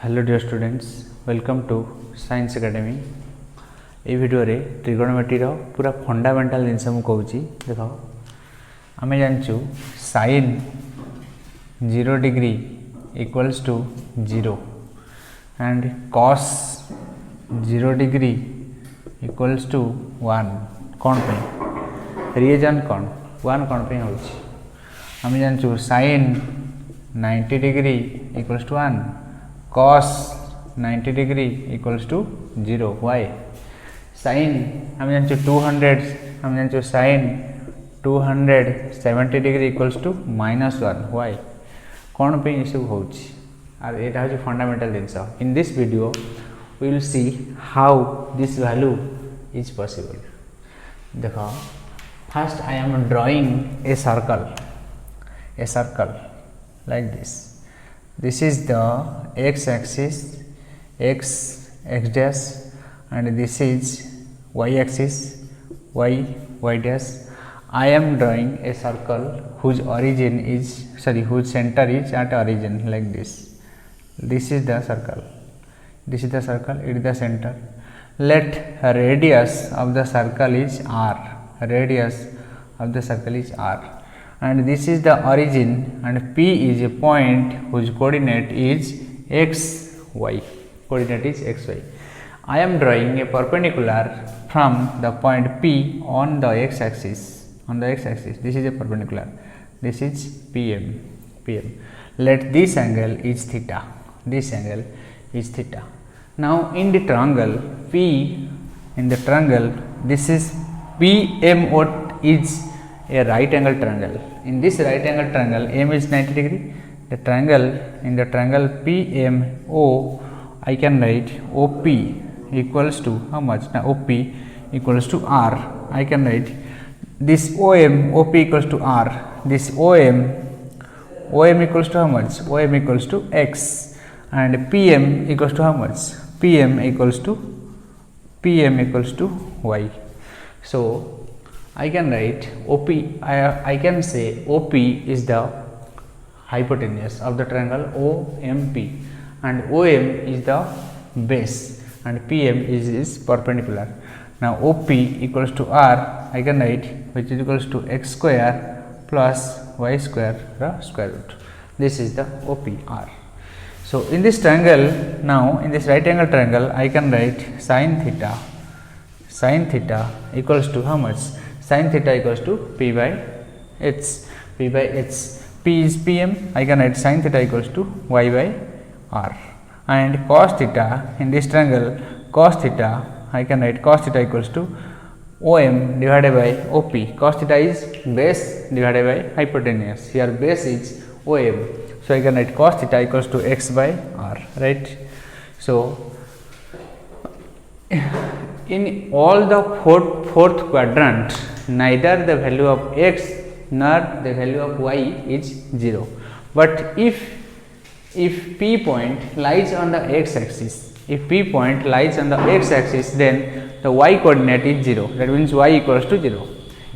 Hello dear students, welcome to science academy. ये video रे trigonometry रो पूरा फंडामेंटल जिनस मु कहूँ। देख आम जानचु sine 0 degree equals to 0 and cos 0 degree equals to 1। कौन पे रिएजन कौन 1 कौन पे हो आम जानचु sine 90 degree equals to 1, cos 90 degree equals to 0। वाई साइन हम जानते 200, हम जानते साइन 270 डिग्री इक्वल्स टू -1। वाई कौन पे ये सब होची आर एटा हूँ फंडामेंटल जिनस। In this video we will see how this value is possible. देख first I am drawing a circle like this. This is the x axis, x dash, and this is y axis, y dash. I am drawing a circle whose center is at origin like this. This is the circle, it is the center. Let radius of the circle is r, and this is the origin, and P is a point whose coordinate is xy. I am drawing a perpendicular from the point P on the x axis. This is a perpendicular. This is PM. Let this angle is theta. Now in the triangle P, this is PM. What is a right angle triangle? In this right angle triangle, M is 90 degree. In the triangle PMO, I can write OP equals to how much? Now OP equals to R. I can write this OP equals to R. This OM equals to how much? OM equals to X, and PM equals to how much? PM equals to Y. So I can write OP, I can say OP is the hypotenuse of the triangle OMP, and OM is the base, and PM is perpendicular. Now OP equals to R, I can write, which is equals to x square plus y square square root. This is the OPR. So in this triangle, now in this right angle triangle, I can write sin theta equals to how much? Sin theta equals to P by H. P is PM. I can write sin theta equals to Y by R. And cos theta, in this triangle, cos theta, I can write cos theta equals to OM divided by OP. Cos theta is base divided by hypotenuse. Here base is OM. So I can write cos theta equals to X by R. Right. So in all the fourth quadrant, neither the value of x nor the value of y is 0. But if P point lies on the x axis, then the y coordinate is 0. That means y equals to 0.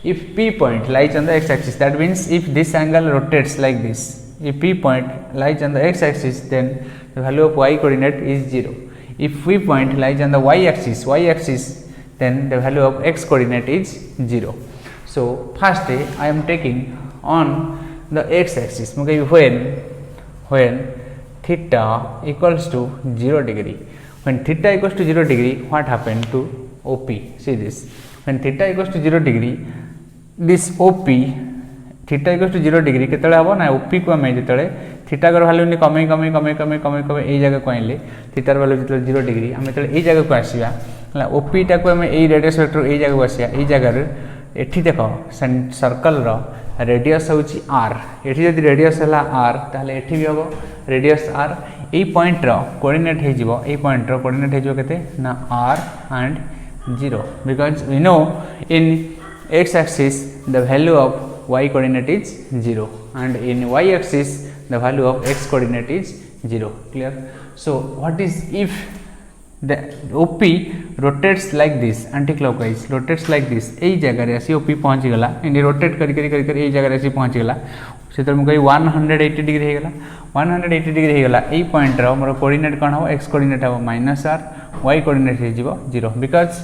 If P point lies on the x axis, that means if this angle rotates like this, if P point lies on the x axis, then the value of y coordinate is 0. If P point lies on the y axis, then the value of x coordinate is 0. So first I am taking on the x axis when theta equals to 0 degree. When theta equals to 0 degree, what happened to OP? See this. When theta equals to 0 degree, this OP theta equals to 0 degree केतले हबो ना OP को हमें जेतले theta का value ने कमे ए जगह को आइले थीटा र वैल्यू जेतले 0 डिग्री हम जेतले ए जगह को आसीबा हला OP टा को हमें ए रेडियस वेक्टर ए जगह को आसीया ए जगह रे एठी देखो सर्कल रो रेडियस होची r। एठी जदि रेडियस हला r ताले एठी भी हबो रेडियस r। ए पॉइंट रो कोऑर्डिनेट हे जिवो केते ना r and 0, because we know in x axis the value of y coordinate is 0, and in y axis the value of x coordinate is 0. Clear? So what is if the OP rotates like this, anti-clockwise rotates like this, ए जगह रे आसी OP पहुंच गला, इन rotate करी ए जगह रे आसी पहुंच गला, से मुझे 180 डिग्री होगा 180 डिग्री होगा यही पॉइंट मोर कोऑर्डिनेट कौन हम एक्स कोऑर्डिनेट हम -r y कोऑर्डिनेट हो 0 because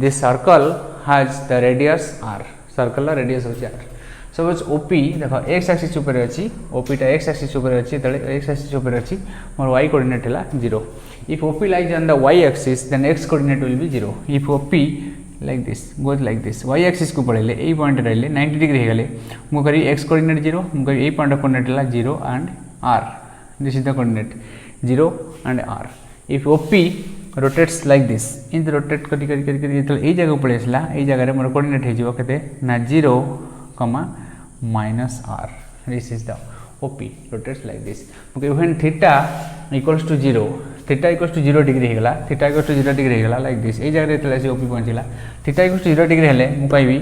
this circle has the radius r circle radius हो r सपोज ओपी देख एक्स एक्सिस उपर अच्छी ओपीटा एक्स एक्सिस उपर अच्छी एक्स एक्सिस उपर अच्छी मोर y कोऑर्डिनेट है 0 if OP lies on the y axis then x coordinate will be 0 if OP like this goes like this y axis को पड़े यही पॉइंट रही 90 डिग्री हो गले मुझे एक्स कोऑर्डिनेट 0 मुझे यही पॉइंट कोऑर्डिनेट है 0 and r this is the coordinate 0 and r if OP rotates like this in rotate कर यही जगह पड़े आसला यही जगह मोर कोऑर्डिनेट हो ना 0 -r this is the OP rotates like this okay when theta equals to 0 theta equals to 0 degree होगा theta equals to 0 डिग्री होगा like this यही जगह रेतले से OP पहुंचला theta equals to 0 डिग्री हेले मु कहबी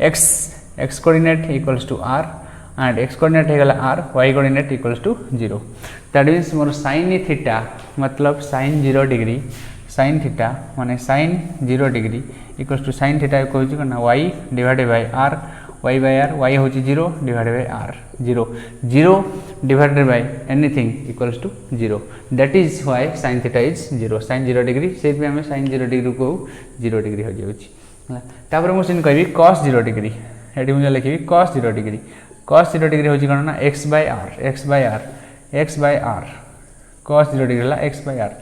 x coordinate equals to r and x coordinate होगा r y coordinate equals to 0 that means more sin theta मतलब sin 0 डिग्री sin थीटा माने sin 0 degree equals to sin theta को होची ना y divided by r y by r y होची 0 divided by r 0 divided by anything equals to 0 that is why sin theta is 0 sin 0 degree से भी हमें sin 0 degree को 0 degree हो जाउची तापर मु सिन कहबी cos 0 डिग्री एडी मु लिखबी cos 0 डिग्री cos 0 डिग्री होची कोन ना x by r cos 0 degree ला x by r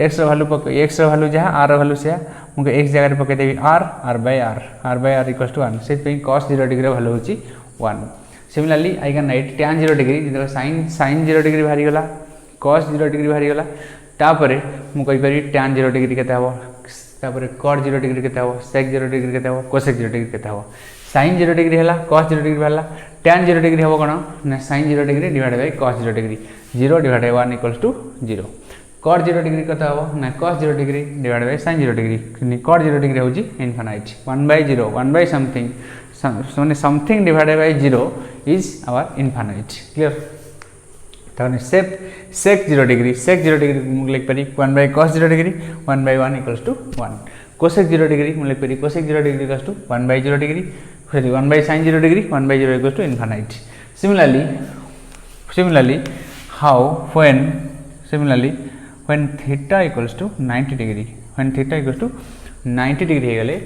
x रो वैल्यू जहाँ r रो वैल्यू से मुझे x जगह पकई देवी r by r equals to 1 से cos 0 डिग्री वैल्यू होची 1 similarly I can write tan 0 degree जो sin 0 डिग्री बाहरी गला cos 0 डिग्री बाहरी गला तापर मु कहि परिबी tan 0 डिग्री केते हबो तापर cot 0 डिग्री केते हबो sec 0 डिग्री केते हबो cosec 0 डिग्री केते हबो sin 0 डिग्री हला cos 0 डिग्री हला tan 0 डिग्री हबो कोन ना sin 0 degree divided by cos 0 degree 0 divided by 1 equals to 0 cot 0 degree कत हम ना cos 0 degree divide by sin 0 degree cot 0 degree होची इनफिनाइट 1 by 0 1 by something माने something divided by 0 is our infinite clear तने sec 0 degree मु लिख परी 1 by cos 0 degree 1 by 1 equals to 1 cosec 0 degree मु लिख परी cosec 0 degree equals to 1 by 0 degree फिर 1 by sin 0 degree 1 by 0 equals to infinite similarly how when theta equals to 90 degree हो गले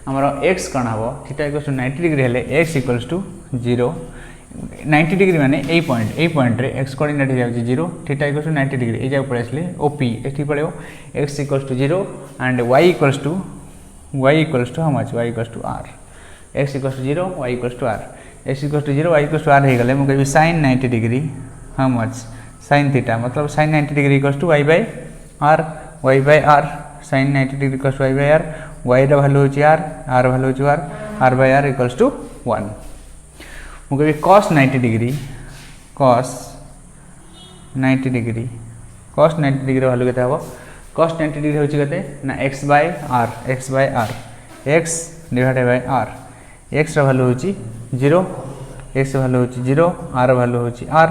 हमर x कौन हम theta equals to 90 degree हेले x equals to 0 90 डिग्री माने ए पॉइंट रे x कोऑर्डिनेट हो जाउची 0 थीटा इक्वल्स टू 90 डिग्री ए जाय पड़े असले OP एठी पड़ेओ x equals to 0 and y equals to how much y equals to r x equals to 0 y equals to r x equals to 0 y equals to r हो गले मु कहबी sin 90 degree how much sin theta मतलब sin 90 degree equals to y by r sin 90 degree equals to y by r y रा value होची r value होची r by r equals to 1 मुझे cos 90 degree value केते हबो cos 90 degree होची केते ना x by r x divided by r x रा वैल्यू होची 0 x वैल्यू होची 0 r वैल्यू होची r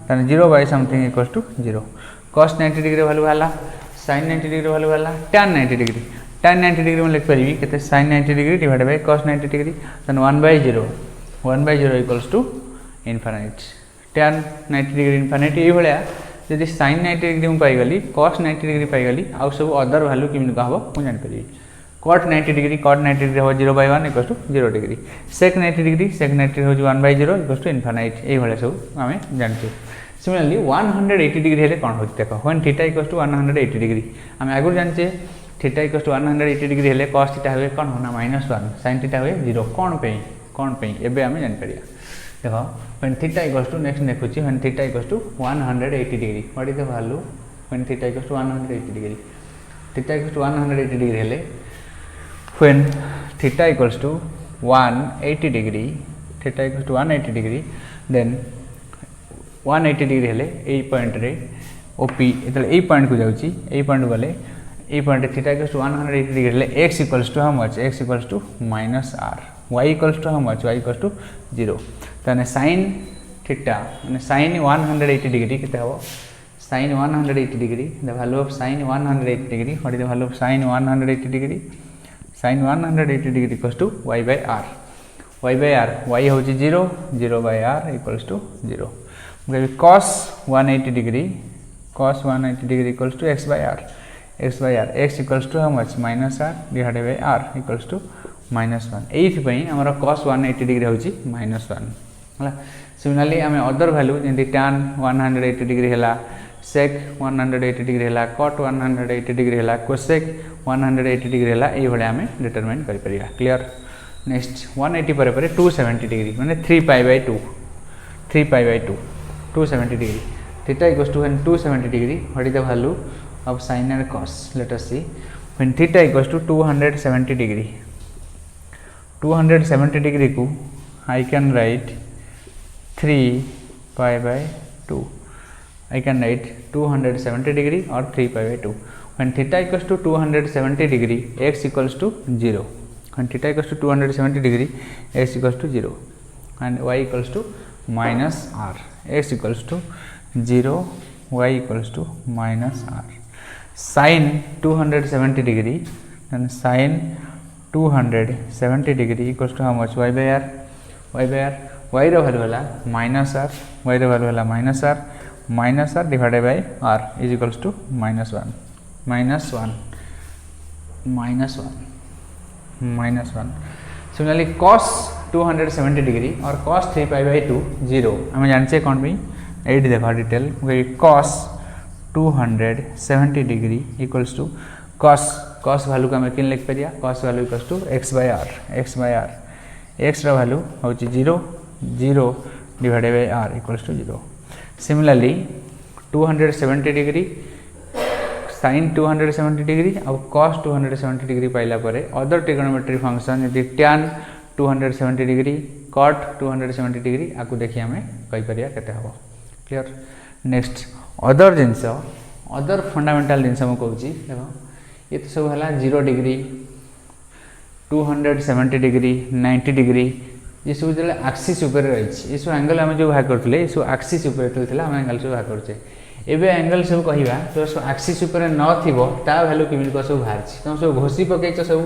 तने 0 by something equals to 0 cos 90 degree value हला sin 90 डिग्री वैल्यू हला tan 90 डिग्री में लिख परिबी केते sin 90 डिग्री डिवाइडेड बाय cos 90 डिग्री तने 1 by 0 equals to infinite tan 90 degree infinite ए भलिया यदि sin 90 डिग्री मु पाई गली cos 90 डिग्री पाई गली आ सब अदर वैल्यू किम कहबो मु जान परिबी cot 90 डिग्री हो 0 by 1 equals to 0 degree sec 90 हो 1 by 0 इक्वल्स टू इनफिनाइट ए भलिया सब आमे जानते सिमिलरली 180 डिग्री हेले कोन होत देखो when theta equals to 180 degree आमे आगु जानचे थीटा इक्वल्स टू 180 डिग्री हेले cos थीटा होवे कोन होना -1 sin थीटा होवे 0 कोन पे एबे आमे जान परिया देखो when theta equals to next देखुची when theta equals to 180 degree what is the value when theta equals to 180 degree theta equals to 180 degree हेले when theta equals to 180 degree theta equals to 180 degree then 180 degree हेले A point रे OP एतले A point को जाउची A point गले A point theta equals to 180 degree हेले x equals to how much x equals to -r y equals to how much y equals to 0 तने sin theta माने sin 180 degree केते हबो sin 180 degree the value of sin 180 degree what is the value of sin 180 degree sin 180 degree equals to y by r y by r y हूँ 0 0 by r equals to 0 cos 180 degree equals to x by r x equals to how much minus r divided by r equals to minus 1 एइथि आमर cos 180 degree हूँ minus 1 है। Similarly आम other value जमी tan 180 degree है sec 180 degree है cot 180 degree है cosec 180 degree है ये आम डिटरमाइन कर क्लियर। नेक्स्ट 180 पर 270 डिग्री माने 3 pi by 2 270 degree theta equals to 270 degree what is the value of sin and cos let us see when theta equals to 270 degree 270 degree को I can write 3 pi by 2 I can write 270 degree or 3 pi by 2 when theta equals to 270 degree x equals to 0 when theta equals to 270 degree x equals to 0 and y equals to minus r x equals to 0 y equals to minus r sin 270 degree and sin 270 degree equals to how much y by r y रो value है minus r y रो value है minus r divided by r is equals to minus 1 similarly cos 270 degree और cos 3 pi by 2 0 आम जाने कौन भी ये देखा detail cos 270 degree equals to cos value को आम कि लिख पारिया cos value equals to x by r x रो वैल्यू हूँ 0 divided by r equals to 0 similarly 270 degree sin 270 degree और cos 270 डिग्री पाइला परे अदर ट्रिगोनोमेट्री फंक्शन यदि tan 270 डिग्री cot 270 डिग्री आपको देखिए आम कहीपर के हम क्लियर। नेक्स्ट अदर जिनस अदर फंडामेंटाल जिनस मुझे देख ये तो सब है 0 डिग्री 270 डिग्री 90 डिग्री ये सब जो एक्सिस रही ये सब एंगल आम जो बाहर करते सब एक्सिस आम एंगल सब बाहर करचे एबे एंगल सब कहवा तो सब एक्सिस ता वैल्यू किमित सब बाहर तुम सब घोषी पकईच सब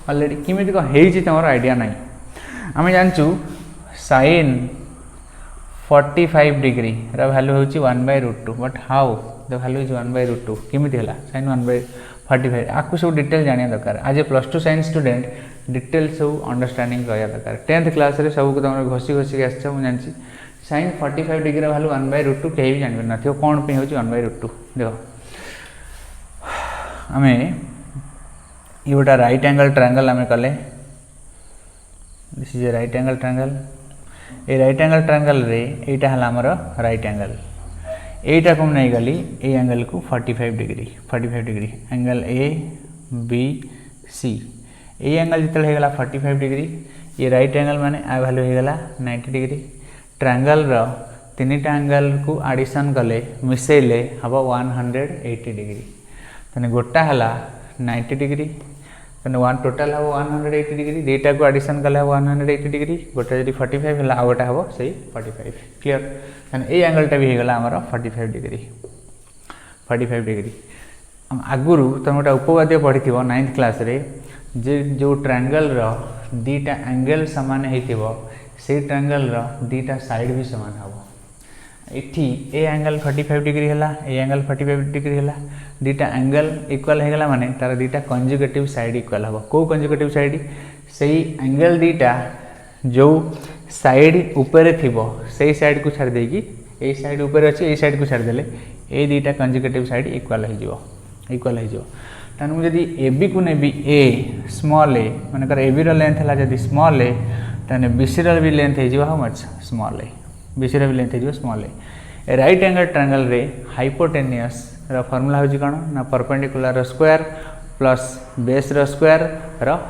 अलरेडी किमित तुम आइडिया ना आम जानचु sin 45 डिग्री वैल्यू हूँ 1/√2 but how the value is 1/√2 किमित है sin 1/45 आपको सब डिटेल जाना दरकार आज ए +2 साइंस स्टूडेंट डिटेल सब अंडरस्टैंडिंग रहा दरकार 10th क्लास रे सब तुम घोषी घोषिक आस जानी sin 45 डिग्री वैल्यू 1/√2 कहीं भी जानवर ना कौन पे हूँ 1/√2 देख आम ये गोटा राइट एंगल ट्रायंगल आम कले this is A right angle triangle ये राइट एंगल ट्रायंगल रे एटा है आमर राइट एंगल एटा को नहीं गली ए एंगल को 45 degree angle A B C A angle जिते होगा 45 डिग्री ये राइट एंगल माने आ वैल्यू होगा 90 डिग्री ट्रायंगल रो तीनटा एंगल को एडिशन कले मिसेले हम 180 डिग्री तेने गोटा है 90 डिग्री तेने वन टोटाल हम 180 डिग्री दुईटा को एडिशन कले 180 डिग्री गोटे जब 45 है आ गोटा हम से 45 क्लियर तेने ये एंगलटा भी होगा आमर 45 डिग्री आगुरी तुम गोटे उपवाद्य पढ़ी 9th क्लास रे जो ट्रायंगल रो दीटा एंगल सामान हो से ट्रायंगल रो दीटा साइड भी सामान हम ये एंगल 45 डिग्री है ये एंगल 45 डिग्री है दीटा एंगल इक्वल होगा माने तार दीटा कंजुगेटिव साइड इक्वल हम कौ कंजुगेटिव साइड से एंगल दीटा जो साइड ऊपर थी से साइड को छाड़ देगी ये साइड ऊपर अच्छे ये साइड को छाड़देले ये दीटा कंजुगेटिव साइड इक्वल हो तेणु मुझे ए बी को नेबी ए स्मॉल ए मानकर ए बी लेंथ है जब स्मॉल ए तेने बी सी भी लेंथ हो how much small A B C भी लेंथ हो small A right angle triangle रे हाइपोटेनियस फॉर्मूला हूँ कौन ना perpendicular square plus base square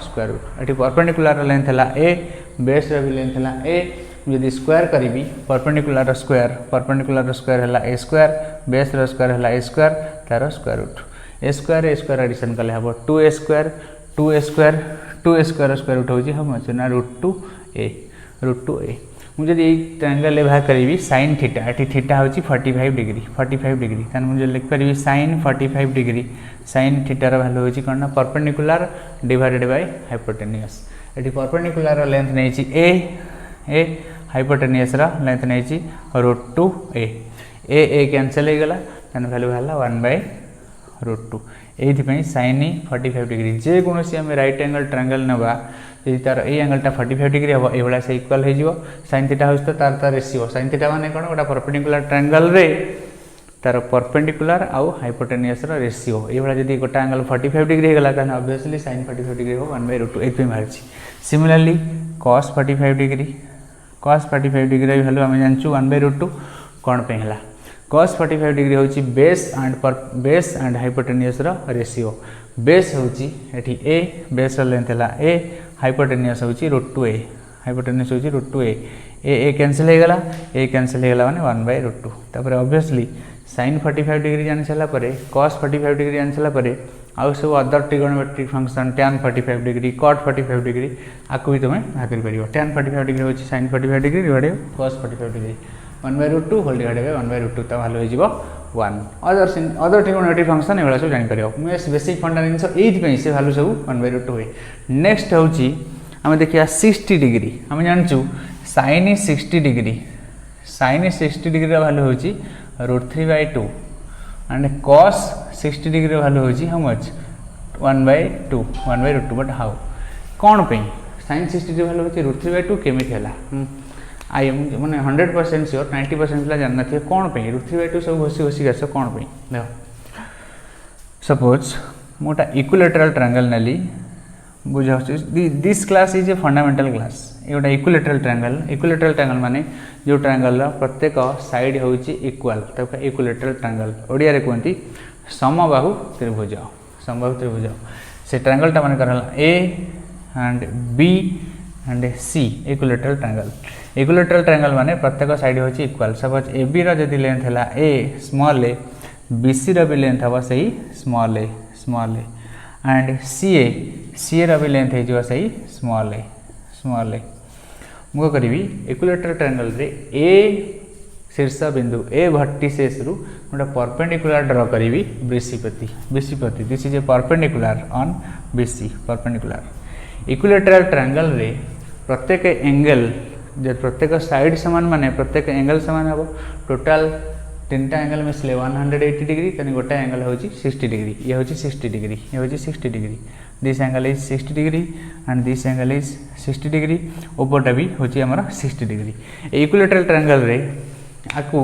square root ये परपेंडिकुलर लेंथ है ए बेस भी लेंथ है ए जब स्क्वायर करी परपेंडिकुलर स्क्वायर है ए स्क्वायर बेस स्क्वायर है ए स्क्वायर तार स्क्वायर रूट ए स्क्वायर एडिशन कले हम 2a स्क्वायर स्क्वायर रूट हूँ हम ना √2a मुझे ट्रायंगल बाहर करी sin थीटा ये थीटा हूँ 45 डिग्री तेना मुझे लिखिपारि sin 45 डिग्री sin थीटार वैल्यू हूँ कौन ना परपेंडिकुलर डिवाइडेड बाय हाइपोटेनियस ये परपेंडिकुलर लेंथ नहीं ए हाइपोटेनियस लेंथ नहीं √2a ए कैंसल हो गला तेन वैल्यू बाहर 1/√2 ये sin 45 डिग्री जेकोसी आम राइट एंगल ट्रायंगल नवा यदि तार ए एंगलटा 45 डिग्री हम ये से इक्वल हो sin थीटा हो तो तार रेशियो sin थीटा माने कौन गोटा परपेंडिकुलर ट्रायंगल रे तार परपेंडिकुलर आउ हाइपोटेनियस रेशियो ये जब गोटा एंगल 45 डिग्री होगा तो ऑब्वियसली sin 45 डिग्री हो 1/√2 ये बाहर। सिमिलरली cos 45 डिग्री वैल्यू आम जानूँ 1/√2 कौन पे है cos 45 डिग्री हूँ base and hypotenuse ratio base हूँ ए बेस लेंथ है ए हाइपोटेनियस हूँ √2a हाइपोटेनियस हूँ √2a ए कैंसल हो गला ए कैंसल हो गला माने 1/√2 तापर ऑब्वियसली sin 45 डिग्री जानी सारापर cos 45 डिग्री जानी सारापर आउ सब other trigonometric function tan 45 degree cot 45 degree आपको भी तुम्हें बाहर कर tan 45 डिग्री हूँ sin 45 degree divide cos 45 degree 1/√2 whole divide by 1/√2 तो वैल्यू हो 1 अदर ट्रिगोनोमेट्रिक फंक्शन ये सब जापर बेसिक फंडा जिन से वैल्यू सब 1/√2 हुए। नेक्स्ट हूँ आम देखिए 60 डिग्री आम जानूँ sin 60 डिग्री डिग्री वैल्यू हूँ √3/2 एंड cos 60 डिग्री वैल्यू हूँ हाउ मच 1/2 बट हाउ कौन पे sin 60 डिग्री वैल्यू हूँ √3/2 केमी है आई मैंने 100% श्योर 90% पिला जानना थे कौन पे √3/2 सब घोषी घोषिक आस कौन पे देख सपोज मोटा इक्विलेटरल ट्रायंगल नेली बुझा this class is a fundamental class ये गोटा इक्विलेटरल ट्रायंगल माने जो ट्रायंगल प्रत्येक साइड हूँ इक्वाल तक इक्विलेटरल ट्रायंगल ओडिया रे कहती समबाहु त्रिभुज से ट्रायंगलटा मान कर A and B and C equilateral triangle माने प्रत्येक साइड हूँ इक्वाल सपोज ए बी रदि लेंथ है ए स्मॉल ए बी सी री लेंथ हम से स्मॉल ए एंड सी ए री लेंथ हो स्मॉल ए मुझे करी इक्विलेटरल ट्रायंगल रे ए शीर्ष बिंदु ए वर्टिसेस रु गोटे परपेंडिकुलर ड्र करी बीसीपति this is a perpendicular on BC perpendicular equilateral triangle रे प्रत्येक एंगल जब प्रत्येक साइड समान माने प्रत्येक एंगल समान हम टोटाल 3टा एंगल मिसले 180 डिग्री तेन गोटे एंगल हूँ 60 डिग्री ये हूँ 60 डिग्री ये हूँ 60 degree this angle is 60 degree and this angle is 60 degree ऊपरटा भी हूँ आमर 60 डिग्री इक्विलेटरल ट्रायंगल रे आपको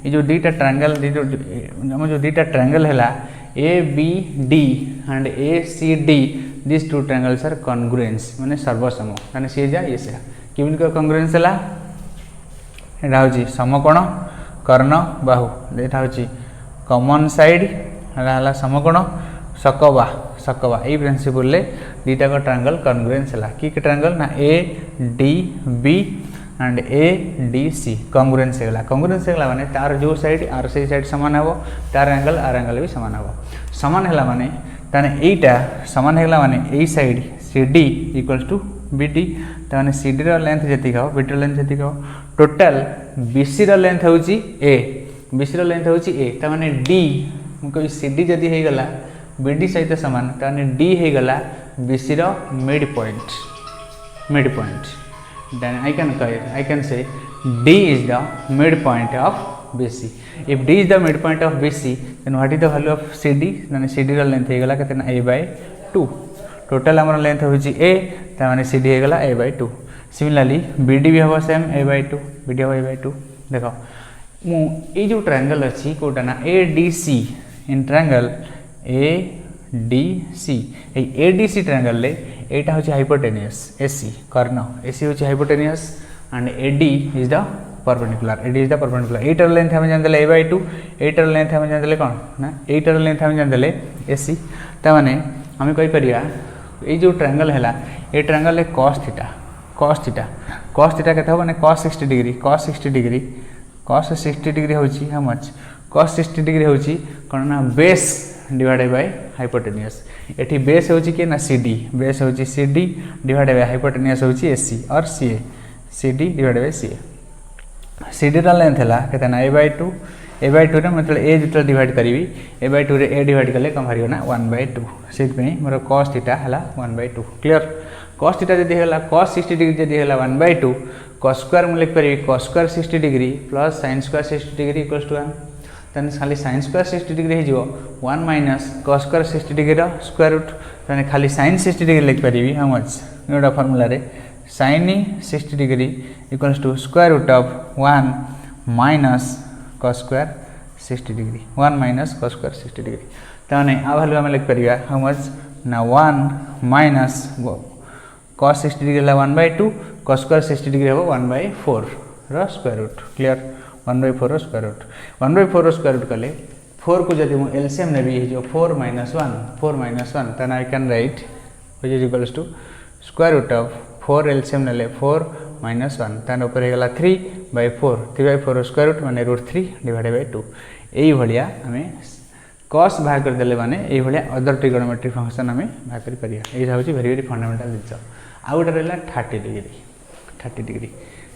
ये जो दुईटा ट्रायंगल जो दुईटा ट्रायंगल है A B D and A C D this two triangles are congruence माने सर्वसम माने सी जा ये से किमिन का कॉन्ग्रुएंस है यहाँ हूँ समकोण कर्ण बाहु यहाँ हूँ कॉमन साइड है समकोण सकवा यही प्रिंसिपल ले दुईटा का ट्रायंगल कॉन्ग्रुएंस है कि ट्रायंगल ना A D B and A D C congruence है माने तार जो साइड आर से साइड सामान हे तार एंगल आर एंगल भी सामान हे सामान है माने ताने एटा सामान है माने ए side C D equals to B D ताने सी डी रो लेंथ जति हो बी डी रो लेंथ जति हो टोटल बी सी रो लेंथ होची ए बी सी रो लेंथ होची ए ता माने डी मुको सी डी जति हे गला बी डी सहित समान ताने डी हे गला बी सी रो mid point then I can say D is the midpoint of BC. If D is the midpoint of BC, then what is the value of CD? Then CD रो length हे गला कितना a/2 total हमर length होची a त माने CD हे गला a/2 similarly BD भी हबो सेम a/2 BD हबो a/2 देखो मु ए जो ट्रायंगल अछि कोटा ना ADC इन ट्रायंगल ADC ए ADC ट्रायंगल ले एटा हूँ हाइपोटेनियस एसी कर्ण एसी हूँ hypotenuse and AD is the perpendicular एटर लेंथ हमें जानते a/2 एटर लेंथ हमें जानते कौन ना एटर लेंथ हमें जानते एसी ताने आम कहीपर ये जो ट्रायंगल है ये ट्रायंगल cos थीटा के माने cos 60 डिग्री हूँ हाउ मच cos 60 डिग्री हूँ कौन ना बेस डिवाइडेड बाय हाइपोटेनियस एठी बेस होची के ना CD बेस होची CD डिवाइडेड बाय हाइपोटेनियस होची AC और CA CD divided bye CA CD रा लेंथ हैला केतना a/2 ए बाय 2 रे मतलब ए जो डिवाइड करी ए बाय 2 रे ए डिवाइड कले कम भारी ना 1/2 से मोर cos थीटा हला 1/2 क्लियर cos थीटा जदी हला cos 60 डिग्री जदी हला 1/2 cos स्क्वायर मु लिख पारी cos square 60 degree plus sin square 60 degree equals to 1 तने खाली sin स्क्वायर 60 डिग्री हो 1 माइनस cos स्क्वायर 60 डिग्री रो स्क्वायर रूट तने खाली sin 60 डिग्री लिख पारी हाउ मच नोडा फार्मूला रे sin 60 degree equals to square root of 1 minus cos square 60 degree 1 minus cos square 60 degree ताने आ वैल्यू हम लिख परिया हाउ मच ना 1 माइनस cos 60 डिग्री ला 1/2 cos स्क्वायर 60 डिग्री हो 1/4 रो स्क्वायर रूट क्लियर 1/4 रो स्क्वायर रूट 1/4 रो square root कले 4 को जदी मु एलसीएम नेबी हे जो 4 - 1 then I can write which is equals to square root of 4 LCM नेले 4 - 1 तान ऊपर हे गला 3/4 3/4 स्क्वायर रूट माने √3 डिवाइडेड बाय 2 एई भलिया हमें cos बाहर कर देले माने एई भलिया अदर ट्रिगोनोमेट्रिक फंक्शन हमें बाहर कर परिया एई होची वेरी वेरी फंडामेंटल दिस आ उडा रहला 30 डिग्री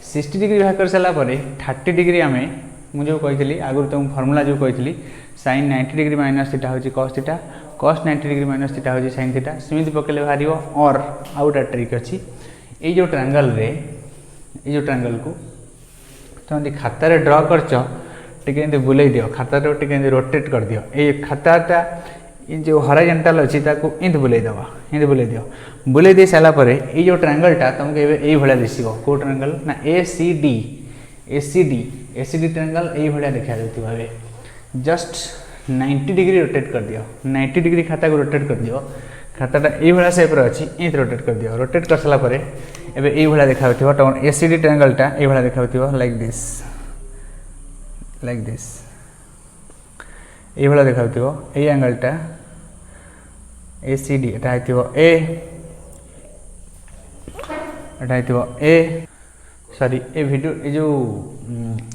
60 डिग्री बाहर कर सला परे 30 डिग्री हमें मु जो कहितली आगु तुम फार्मूला जो कहितली sin 90 डिग्री माइनस थीटा होची cos theta cos 90 degree minus theta होची sin थीटा सिमिति पकेले भारियो और आउटा ट्रिक अछि ए जो ट्रायंगल रे ए जो ट्रायंगल को तुम खाता रे ड्रा करछ टिके एंते बुलै दियो खाता रो टिके एंते रोटेट कर दियो ए खाताटा जो हॉरिजॉन्टल अछि ताको एंते बुलै दबा एंते बुलै दियो बुलै दे साला परे ए जो ट्रायंगलटा तुमके एई भलिया दिसिबो को ट्रायंगल ना ACD ट्रायंगल एई भलिया देखा जाउती भाबे जस्ट 90 डिग्री रोटेट कर दियो 90 डिग्री खाता को रोटेट कर दियो खाताटा एई भलिया शेप रो अछि एंते रोटेट कर दियो रोटेट कर साला परे एबे एई भलिया देखा जाउती तो ACD ट्रायंगलटा एई भलिया देखा जाउती लाइक दिस एई भलिया देखा जाउती एई एंगलटा ACD Etah आइतिबो A Etah आइतिबो A sorry A video ए जो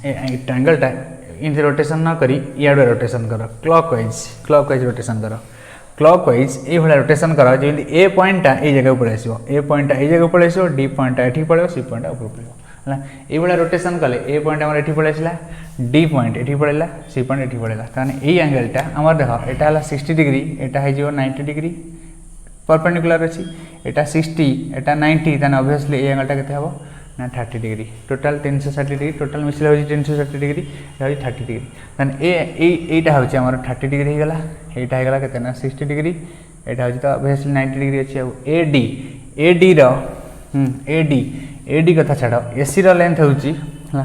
ए ट्रायंगलटा इन रोटेशन ना करी इयाडे रोटेशन करो क्लॉकवाइज रोटेशन करो क्लॉकवाइज ए भला रोटेशन करो जेंति ए पॉइंट ए जगह पळे आसीबो ए पॉइंट ए जगह पळे आसीबो डी पॉइंट एठी पळे सी पॉइंट ऊपर पळे हला ए भला रोटेशन कले ए पॉइंट हमर एठी पळे आसीला डी पॉइंट एठी पळेला सी पॉइंट एठी पळेला ताने ए एंगलटा हमर देखो एटा हला 60 डिग्री एटा हे जो 90 डिग्री परपेंडिकुलर अछि एटा 60 एटा 90 ताने ऑब्वियसली ए एंगलटा केते हबो ना 30 डिग्री टोटल 360 डिग्री टोटल मिसले हो 360 डिग्री या 30 डिग्री ताने एटा होची हमर 30 डिग्री हे गला एटा हे गला केते ना 60 डिग्री एटा होची तो ऑब्वियसली 90 डिग्री अछि AD कथा छाड़ो AC रो लेंथ होची हला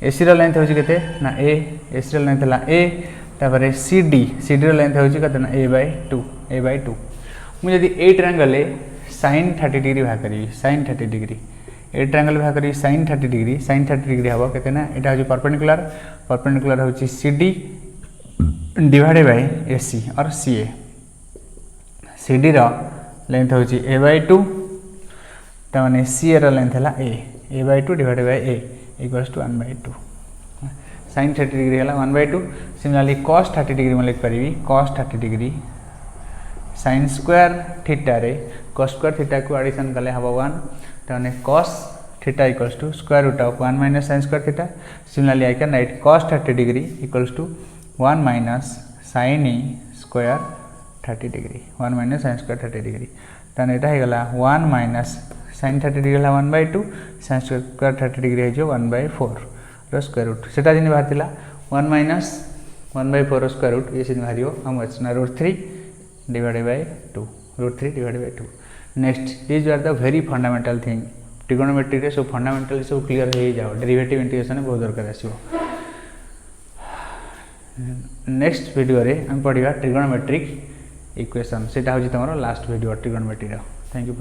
AC रो लेंथ होची केते ना AC रो लेंथ ला A तापर CD रो लेंथ होची केते ना A/2 मु जदी ए ट्रायंगल ए sin 30 डिग्री भा करी sin 30 डिग्री ए ट्रायंगल भा करी sin 30 डिग्री हबो केते ना एटा होची परपेंडिकुलर होची CD डिवाइडेड बाय AC और CA CD रो लेंथ होची A/2 ता माने CA रो लेंथ हला A/2 divided by A equals to 1/2 sin 30 degree हला 1/2 सिमिलरली cos 30 डिग्री में लिख परिबी cos 30 degree sin square theta रे cos स्क्वायर थीटा को एडिशन कले हबो 1 ताने cos theta equals to square root of 1 minus sin square theta similarly I can right cos 30 degree equals to 1 minus sin square 30 degree 1 minus sin square 30 degree ताने एटा हे गला 1 minus sin 30 degree हला 1/2 sin square 30 degree हे जो 1/4 रो square root सेटा जिनि बाहरतिला 1 minus 1/4 square root ये सिनि बाहरियो हम ना √3 divided by 2 √3 divided by 2 next these are the very fundamental thing trigonometry रे सब फंडामेंटल सब क्लियर हो जाओ डेरिवेटिव इंटीग्रेशन बहुत दरकार आसीबो नेक्स्ट वीडियो रे हम पढिबा ट्रिगोनोमेट्रिक इक्वेशन सेटा होची तमरो लास्ट वीडियो ट्रिगोनोमेट्री रो थैंक यू।